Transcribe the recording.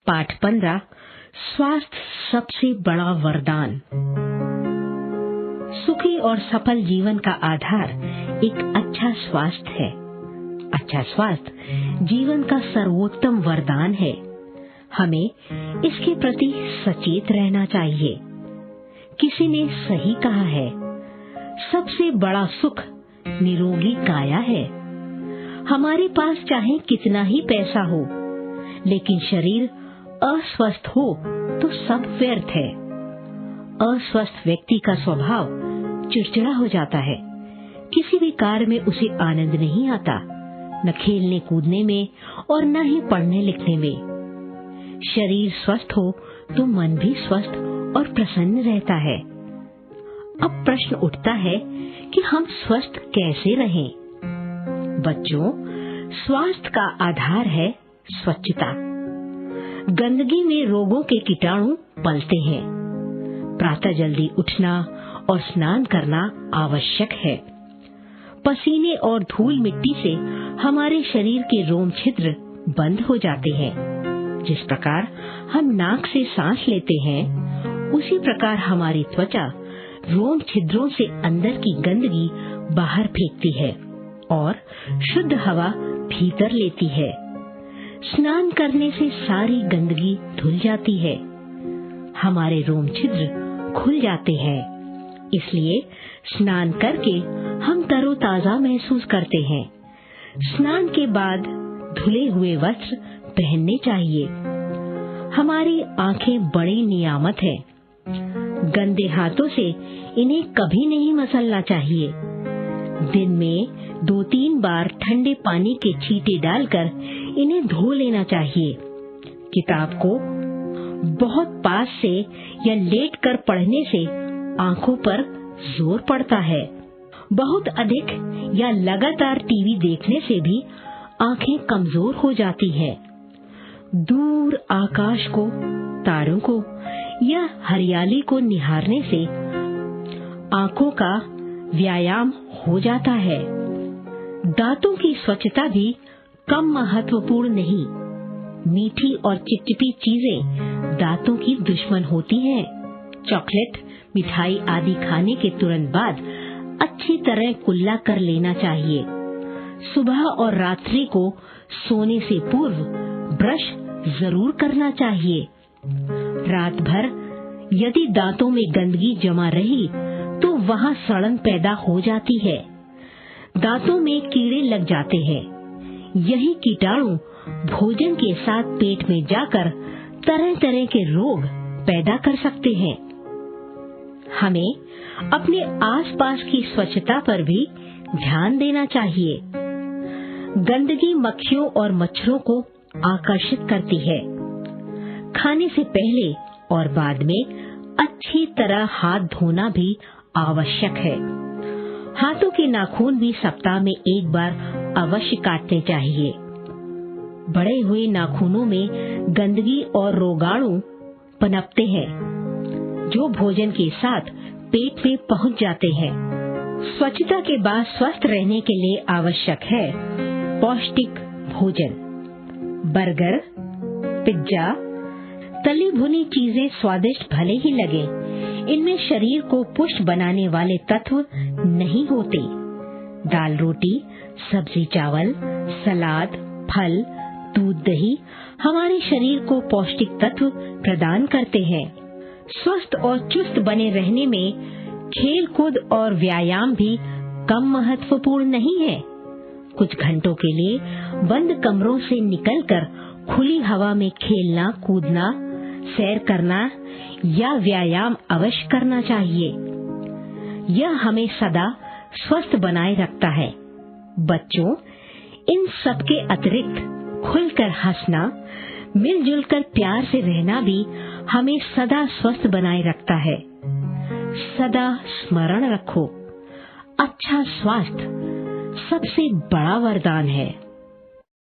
पाठ 15 स्वास्थ्य सबसे बड़ा वरदान। सुखी और सफल जीवन का आधार एक अच्छा स्वास्थ्य है। अच्छा स्वास्थ्य जीवन का सर्वोत्तम वरदान है। हमें इसके प्रति सचेत रहना चाहिए। किसी ने सही कहा है, सबसे बड़ा सुख निरोगी काया है। हमारे पास चाहे कितना ही पैसा हो, लेकिन शरीर अस्वस्थ हो तो सब व्यर्थ है। अस्वस्थ व्यक्ति का स्वभाव चिड़चिड़ा हो जाता है। किसी भी कार्य में उसे आनंद नहीं आता, न खेलने कूदने में और न ही पढ़ने लिखने में। शरीर स्वस्थ हो तो मन भी स्वस्थ और प्रसन्न रहता है। अब प्रश्न उठता है कि हम स्वस्थ कैसे रहें? बच्चों, स्वास्थ्य का आधार है स्वच्छता। गंदगी में रोगों के कीटाणु पलते हैं। प्रातः जल्दी उठना और स्नान करना आवश्यक है। पसीने और धूल मिट्टी से हमारे शरीर के रोम छिद्र बंद हो जाते हैं। जिस प्रकार हम नाक से सांस लेते हैं, उसी प्रकार हमारी त्वचा रोम छिद्रों से अंदर की गंदगी बाहर फेंकती है और शुद्ध हवा भीतर लेती है। स्नान करने से सारी गंदगी धुल जाती है। हमारे रोम छिद्र खुल जाते हैं। इसलिए स्नान करके हम तरोताजा महसूस करते हैं। स्नान के बाद धुले हुए वस्त्र पहनने चाहिए। हमारी आंखें बड़ी नियामत है। गंदे हाथों से इन्हें कभी नहीं मसलना चाहिए। दिन में 2-3 बार ठंडे पानी के छींटे डालकर इन्हें धो लेना चाहिए। किताब को बहुत पास से या लेट कर पढ़ने से आंखों पर जोर पड़ता है। बहुत अधिक या लगातार टीवी देखने से भी आंखें कमजोर हो जाती हैं। दूर आकाश को, तारों को या हरियाली को निहारने से आंखों का व्यायाम हो जाता है। दांतों की स्वच्छता भी कम महत्वपूर्ण नहीं। मीठी और चिपचिपी चीजें दांतों की दुश्मन होती हैं। चॉकलेट, मिठाई आदि खाने के तुरंत बाद अच्छी तरह कुल्ला कर लेना चाहिए। सुबह और रात्रि को सोने से पूर्व ब्रश जरूर करना चाहिए। रात भर यदि दांतों में गंदगी जमा रही तो वहां सड़न पैदा हो जाती है। दांतों में कीड़े लग जाते हैं। यही कीटाणु भोजन के साथ पेट में जाकर तरह तरह के रोग पैदा कर सकते हैं। हमें अपने आसपास की स्वच्छता पर भी ध्यान देना चाहिए। गंदगी मक्खियों और मच्छरों को आकर्षित करती है। खाने से पहले और बाद में अच्छी तरह हाथ धोना भी आवश्यक है। हाथों के नाखून भी सप्ताह में 1 बार अवश्य काटने चाहिए। बड़े हुए नाखूनों में गंदगी और रोगाणु पनपते हैं, जो भोजन के साथ पेट में पहुंच जाते हैं। स्वच्छता के बाद स्वस्थ रहने के लिए आवश्यक है पौष्टिक भोजन। बर्गर, पिज्जा, तली भुनी चीजें स्वादिष्ट भले ही लगे, इनमें शरीर को पुष्ट बनाने वाले तत्व नहीं होते। दाल रोटी, सब्जी चावल, सलाद, फल, दूध दही हमारे शरीर को पौष्टिक तत्व प्रदान करते हैं। स्वस्थ और चुस्त बने रहने में खेल कूद और व्यायाम भी कम महत्वपूर्ण नहीं है। कुछ घंटों के लिए बंद कमरों से निकलकर खुली हवा में खेलना, कूदना, सैर करना या व्यायाम अवश्य करना चाहिए। यह हमें सदा स्वस्थ बनाए रखता है। बच्चों, इन सब के अतिरिक्त खुलकर हंसना, मिलजुल कर प्यार से रहना भी हमें सदा स्वस्थ बनाए रखता है। सदा स्मरण रखो, अच्छा स्वास्थ्य सबसे बड़ा वरदान है।